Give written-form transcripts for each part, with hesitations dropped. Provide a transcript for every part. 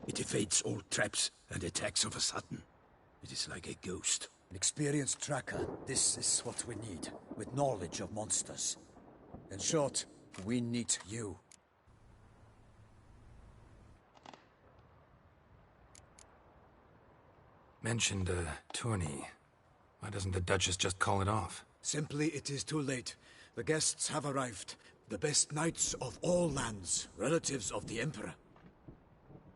It evades all traps and attacks of a sudden. It is like a ghost. An experienced tracker. This is what we need, with knowledge of monsters. In short, we need you. Mentioned a tourney. Why doesn't the Duchess just call it off? Simply, it is too late. The guests have arrived. The best knights of all lands, relatives of the Emperor.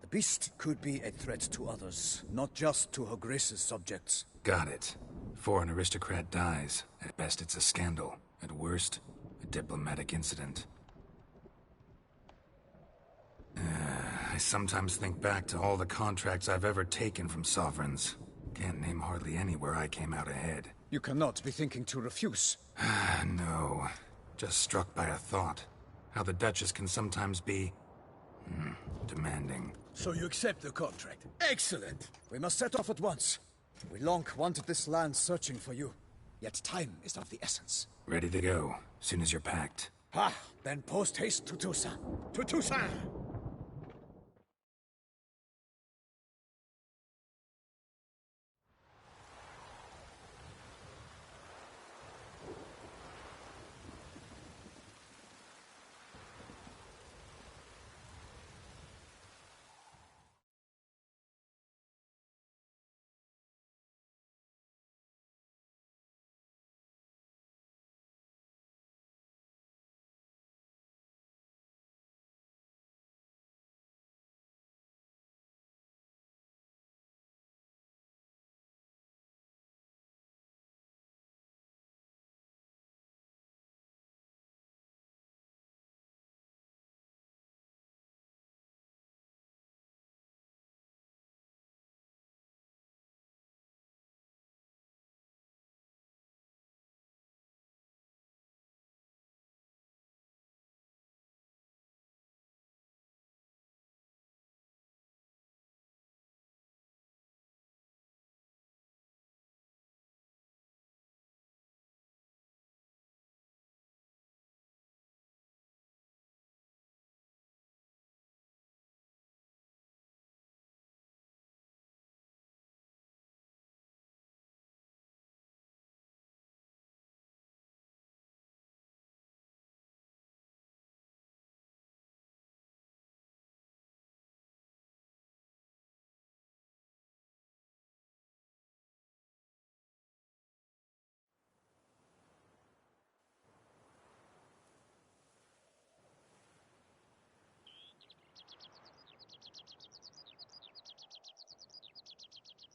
The beast could be a threat to others, not just to Her Grace's subjects. Got it. Before an aristocrat dies, at best it's a scandal. At worst, a diplomatic incident. I sometimes think back to all the contracts I've ever taken from sovereigns. Can't name hardly any where I came out ahead. You cannot be thinking to refuse. No. Just struck by a thought. How the Duchess can sometimes be... demanding. So you accept the contract. Excellent! We must set off at once. We long wanted this land searching for you. Yet time is of the essence. Ready to go, soon as you're packed. Ha! Then post haste to Toussaint. To Toussaint!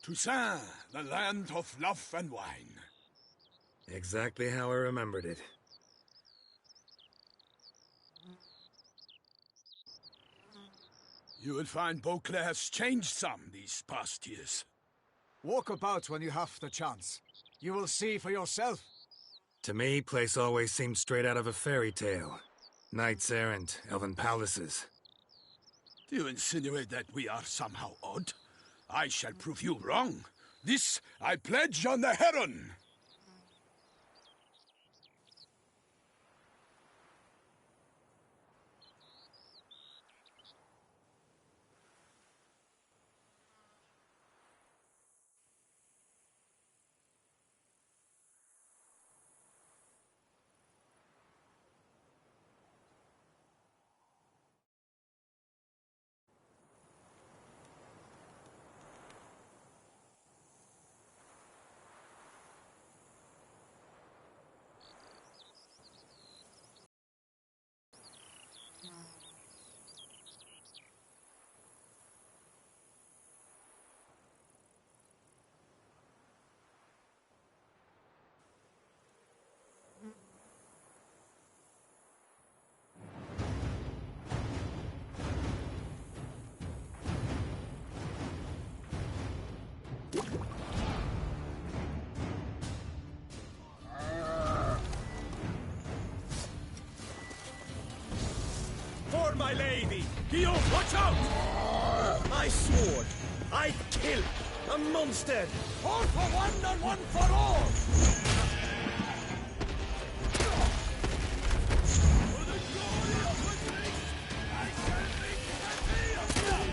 Toussaint, the land of love and wine. Exactly how I remembered it. You will find Beauclair's changed some these past years. Walk about when you have the chance. You will see for yourself. To me, place always seemed straight out of a fairy tale. Knights errant, elven palaces. Do you insinuate that we are somehow odd? I shall prove you wrong. This I pledge on the Heron. For my lady! Guillaume, watch out! I sword! I kill! A monster! All for one and one for all! For the glory of the king! I shall make a meal!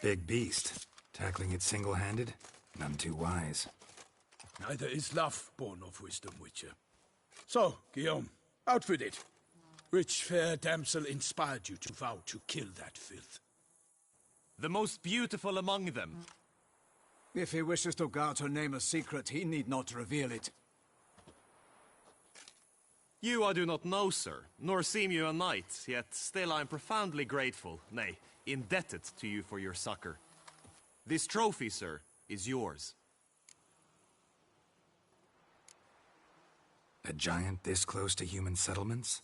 Big beast. Tackling it single-handed? None too wise. Neither is love born of wisdom, Witcher. So, Guillaume, out with it. Which fair damsel inspired you to vow to kill that filth? The most beautiful among them. If he wishes to guard her name a secret, he need not reveal it. You I do not know, sir, nor seem you a knight, yet still I am profoundly grateful, nay, indebted to you for your succor. This trophy, sir, is yours. A giant this close to human settlements?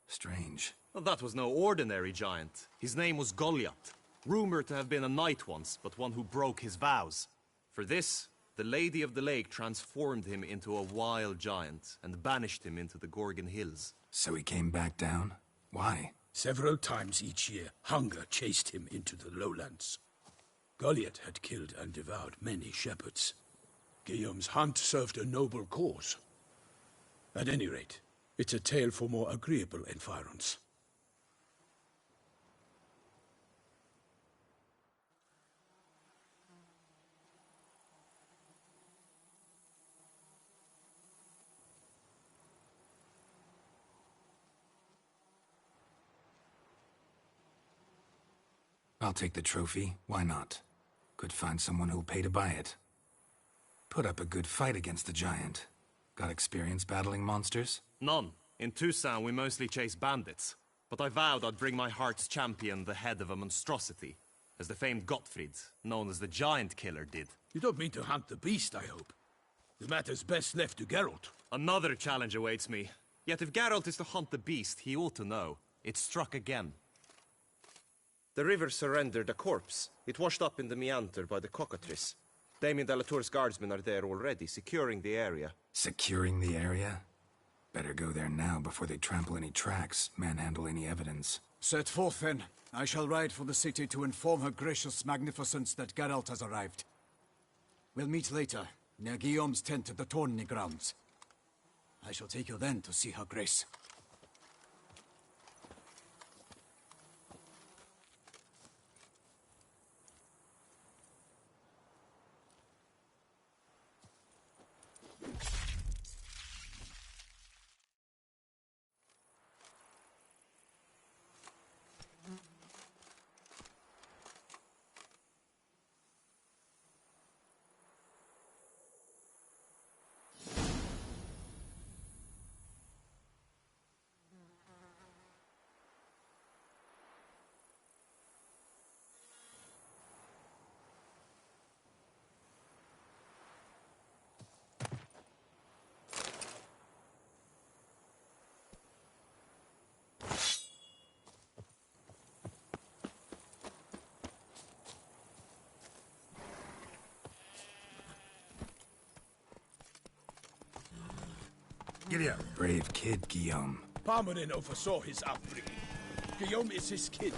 Strange. Well, that was no ordinary giant. His name was Goliath, rumored to have been a knight once, but one who broke his vows. For this, the Lady of the Lake transformed him into a wild giant and banished him into the Gorgon Hills. So he came back down? Why? Several times each year, hunger chased him into the lowlands. Goliath had killed and devoured many shepherds. Guillaume's hunt served a noble cause. At any rate, it's a tale for more agreeable environs. I'll take the trophy. Why not? Could find someone who'll pay to buy it. Put up a good fight against the giant. Got experience battling monsters? None. In Toussaint, we mostly chase bandits. But I vowed I'd bring my heart's champion the head of a monstrosity, as the famed Gottfried, known as the Giant Killer, did. You don't mean to hunt the beast, I hope. The matter's best left to Geralt. Another challenge awaits me. Yet if Geralt is to hunt the beast, he ought to know. It struck again. The river surrendered a corpse. It washed up in the meander by the cockatrice. Damien de la Tour's guardsmen are there already, securing the area. Securing the area? Better go there now before they trample any tracks, manhandle any evidence. Set forth, then. I shall ride for the city to inform her gracious magnificence that Geralt has arrived. We'll meet later, near Guillaume's tent at the tourney grounds. I shall take you then to see her grace. Giddy up. Brave kid, Guillaume. Parmenin oversaw his upbringing. Guillaume is his kid.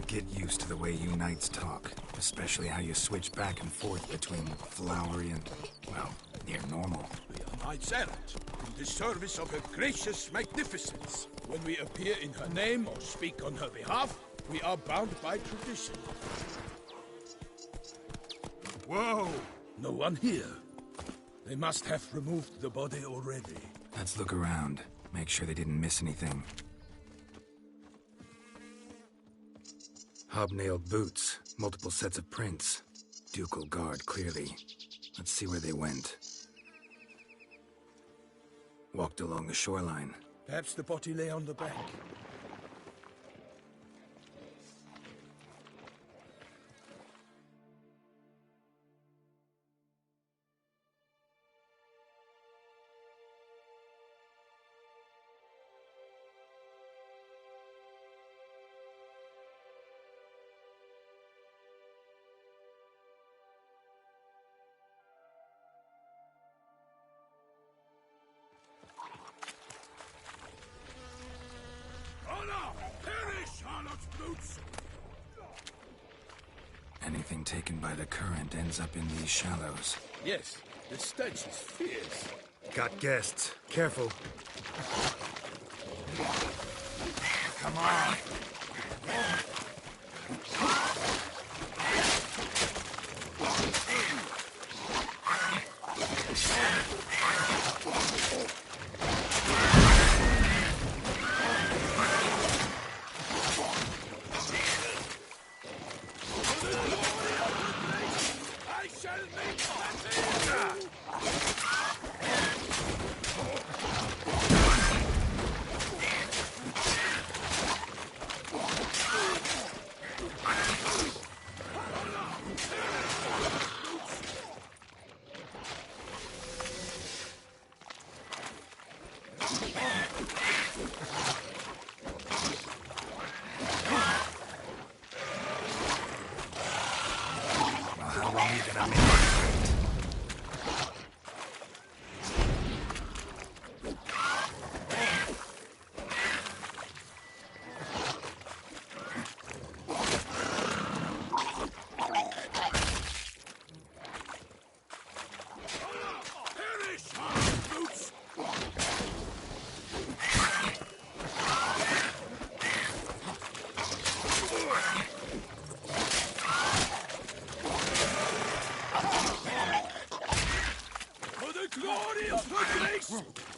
get used to the way you knights talk, especially how you switch back and forth between flowery and, well, near normal. We are knights errant, in the service of her gracious magnificence. When we appear in her name or speak on her behalf, we are bound by tradition. Whoa! No one here. They must have removed the body already. Let's look around. Make sure they didn't miss anything. Hobnailed boots, multiple sets of prints. Ducal guard, clearly. Let's see where they went. Walked along the shoreline. Perhaps the body lay on the bank. Anything taken by the current ends up in these shallows. Yes, the stench is fierce. Got guests. Careful. Come on!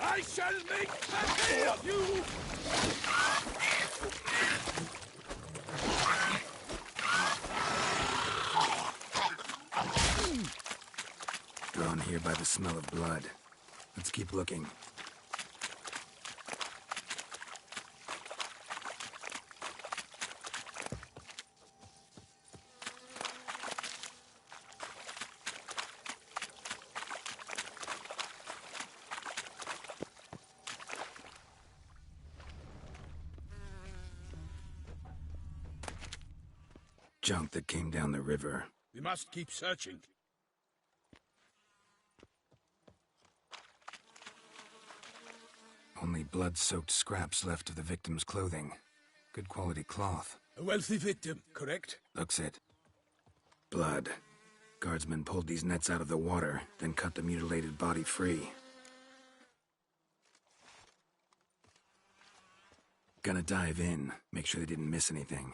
I shall make a of you! Drawn here by the smell of blood. Let's keep looking. Junk that came down the river. We must keep searching. Only blood-soaked scraps left of the victim's clothing. Good quality cloth. A wealthy victim, correct? Looks it. Blood. Guardsmen pulled these nets out of the water, then cut the mutilated body free. Gonna dive in, make sure they didn't miss anything.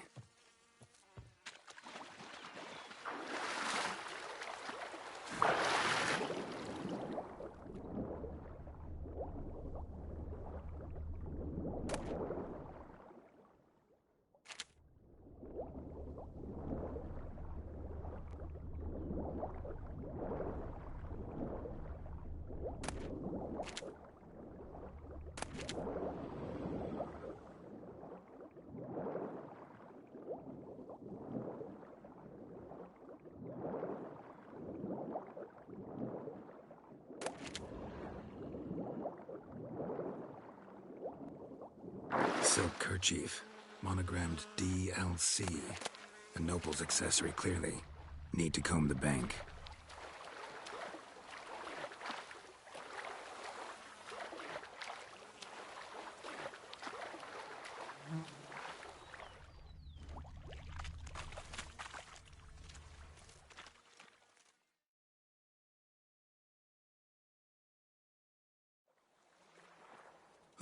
Silk kerchief, monogrammed DLC. A noble's accessory, clearly. Need to comb the bank.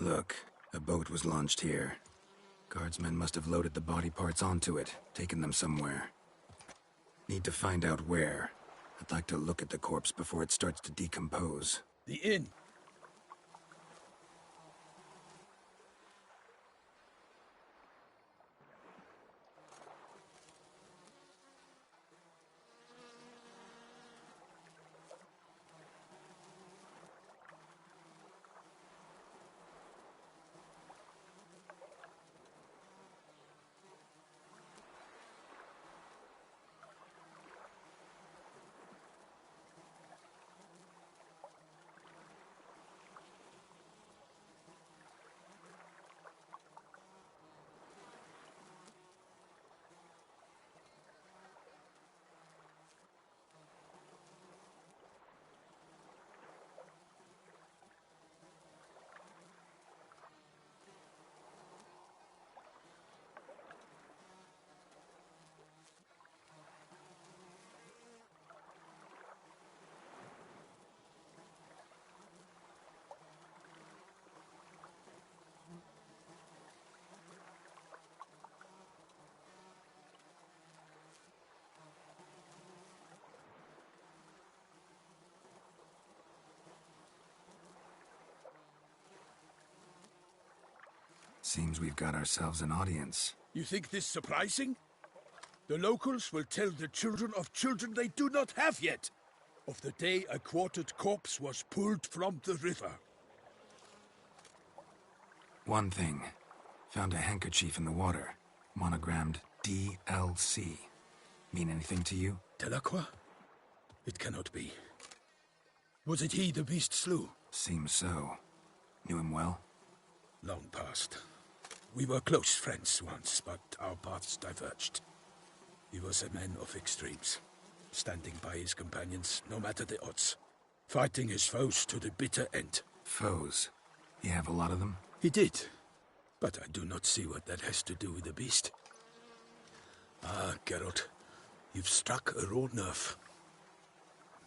Look, a boat was launched here. Guardsmen must have loaded the body parts onto it, taken them somewhere. Need to find out where. I'd like to look at the corpse before it starts to decompose. The inn. Seems we've got ourselves an audience. You think this surprising? The locals will tell the children of children they do not have yet, of the day a quartered corpse was pulled from the river. One thing. Found a handkerchief in the water. Monogrammed DLC. Mean anything to you? Delacroix? It cannot be. Was it he the beast slew? Seems so. Knew him well? Long past. We were close friends once, but our paths diverged. He was a man of extremes, standing by his companions, no matter the odds, fighting his foes to the bitter end. Foes? You have a lot of them? He did, but I do not see what that has to do with the beast. Ah, Geralt, you've struck a raw nerve.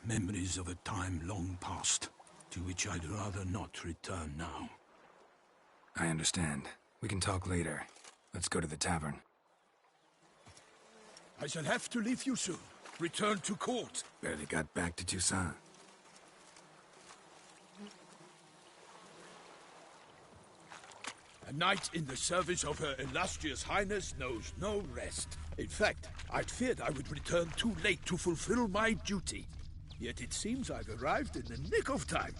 Memories of a time long past, to which I'd rather not return now. I understand. We can talk later. Let's go to the tavern. I shall have to leave you soon. Return to court. Barely got back to Toussaint. A knight in the service of Her Illustrious Highness knows no rest. In fact, I'd feared I would return too late to fulfill my duty. Yet it seems I've arrived in the nick of time.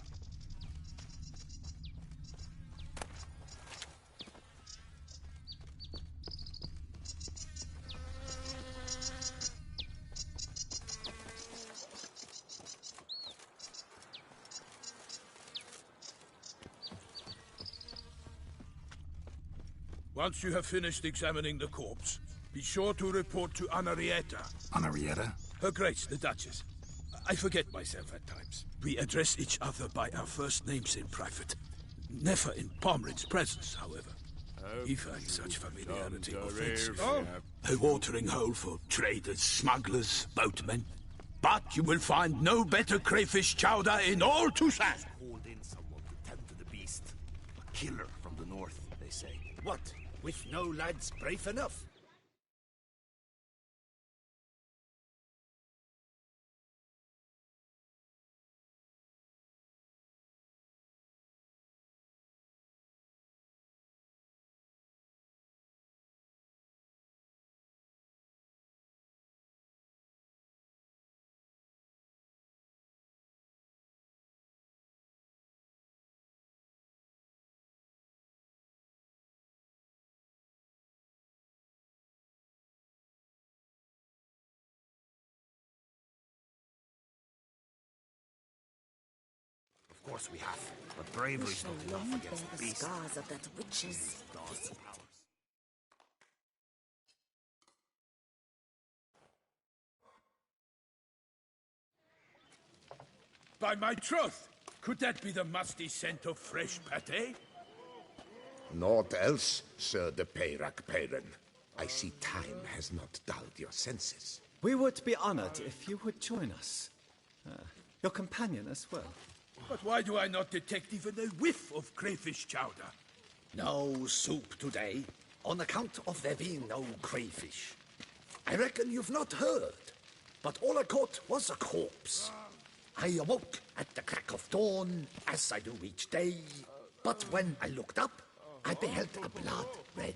Once you have finished examining the corpse, be sure to report to Anarietta. Anarietta? Her Grace, the Duchess. I forget myself at times. We address each other by our first names in private. Never in Pomrin's presence, however. He finds such familiarity offensive. A watering hole for traders, smugglers, boatmen. But you will find no better crayfish chowder in all Toussaint. Called in someone to tend to the beast. A killer from the north, they say. What? With no lads brave enough? Of course we have, but bravery's not enough against the beast. Scars of that witch's. God's powers. By my troth, could that be the musty scent of fresh pâté? Naught else, Sir de Peyrac Peyran. I see time has not dulled your senses. We would be honored if you would join us. Your companion as well. But why do I not detect even a whiff of crayfish chowder? No soup today, on account of there being no crayfish. I reckon you've not heard, but all I caught was a corpse. I awoke at the crack of dawn, as I do each day, but when I looked up, I beheld a blood-red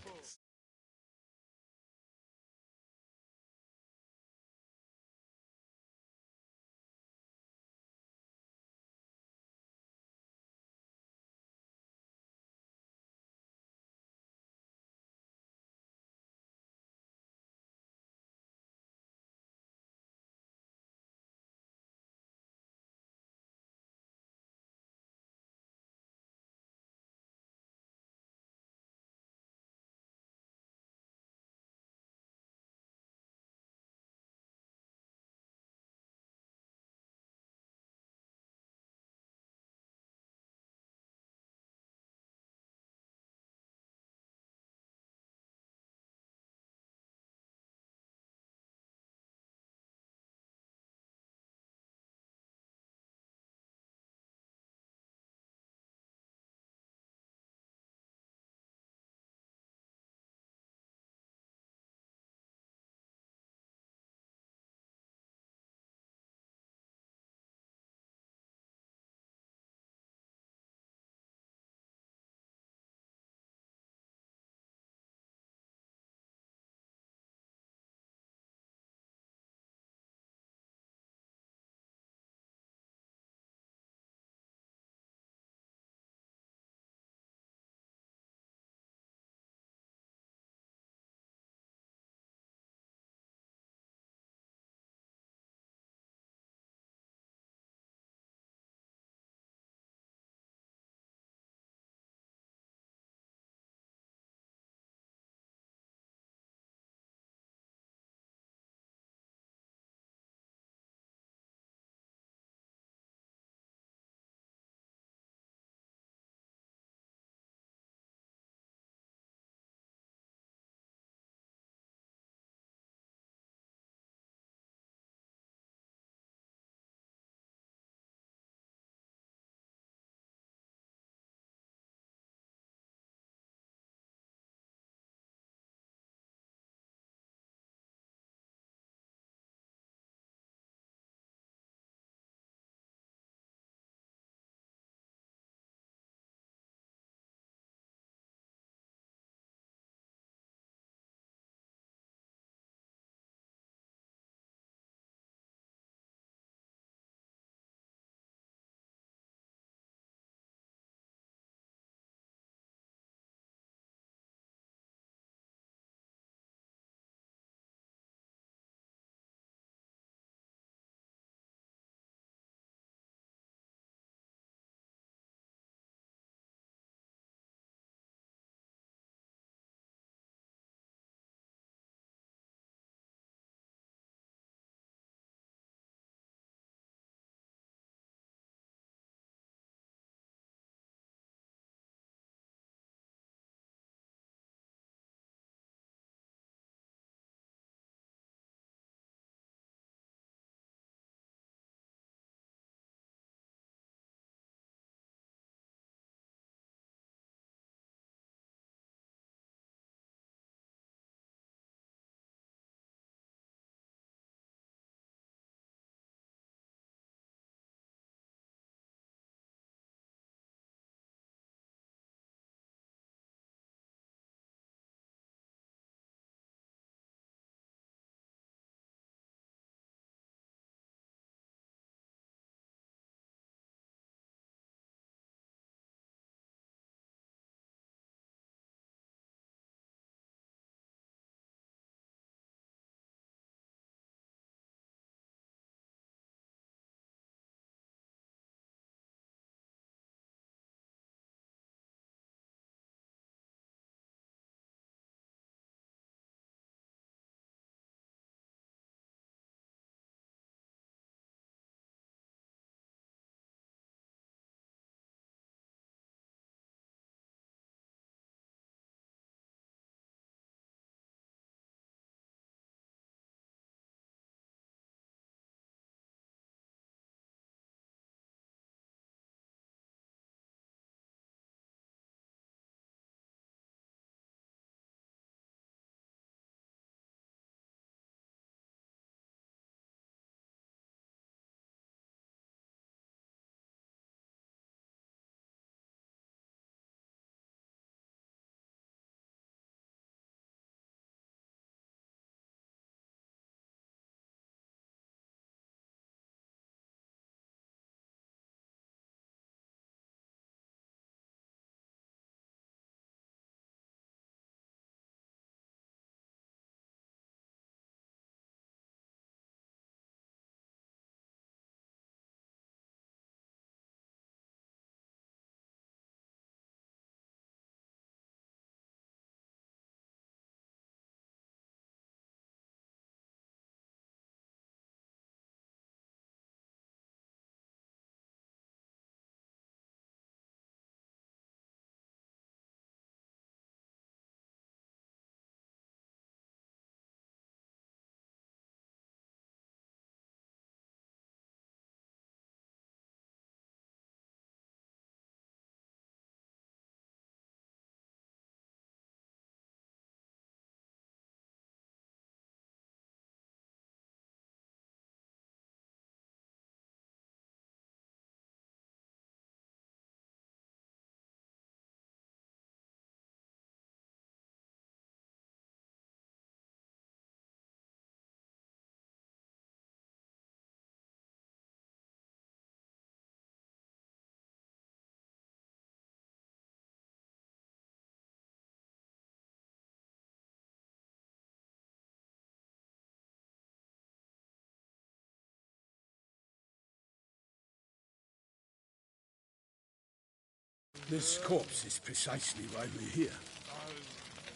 This corpse is precisely why we're here.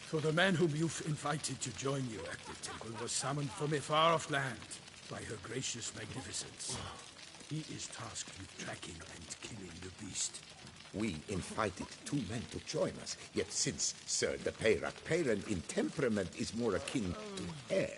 For the man whom you've invited to join you at the temple was summoned from a far-off land by her gracious magnificence. He is tasked with tracking and killing the beast. We invited 2 men to join us, yet since Sir the Peyrac Peyran in temperament is more akin to hair,